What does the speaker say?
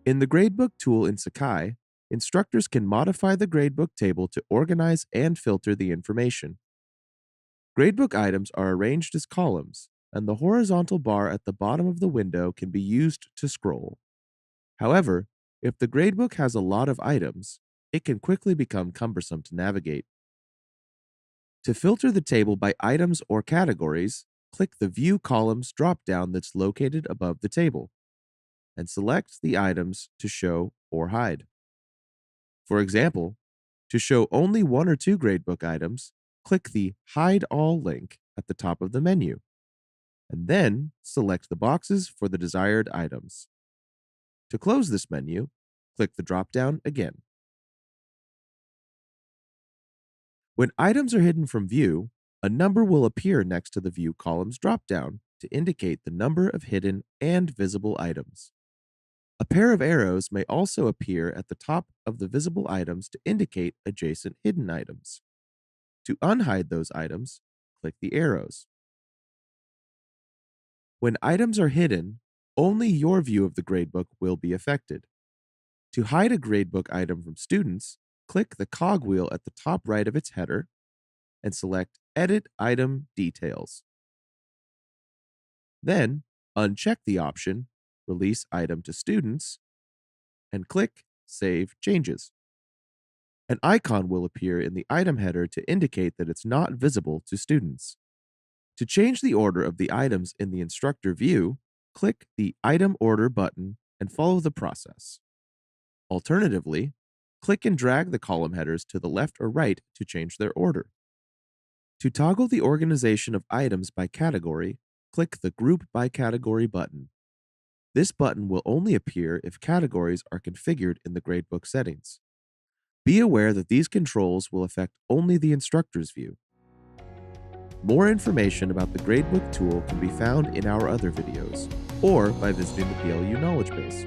In the Gradebook tool in Sakai, instructors can modify the Gradebook table to organize and filter the information. Gradebook items are arranged as columns, and the horizontal bar at the bottom of the window can be used to scroll. However, if the Gradebook has a lot of items, it can quickly become cumbersome to navigate. To filter the table by items or categories, click the View Columns drop-down that's located above the table, and select the items to show or hide. For example, to show only one or two Gradebook items, click the Hide All link at the top of the menu, and then select the boxes for the desired items. To close this menu, click the drop-down again. When items are hidden from view, a number will appear next to the View Columns drop-down to indicate the number of hidden and visible items. A pair of arrows may also appear at the top of the visible items to indicate adjacent hidden items. To unhide those items, click the arrows. When items are hidden, only your view of the gradebook will be affected. To hide a gradebook item from students, click the cogwheel at the top right of its header and select Edit Item Details. Then, uncheck the option Release Item to Students and click Save Changes. An icon will appear in the item header to indicate that it's not visible to students. To change the order of the items in the instructor view, click the Item Order button and follow the process. Alternatively, click and drag the column headers to the left or right to change their order. To toggle the organization of items by category, click the Group by Category button. This button will only appear if categories are configured in the gradebook settings. Be aware that these controls will affect only the instructor's view. More information about the Gradebook tool can be found in our other videos, or by visiting the PLU Knowledge Base.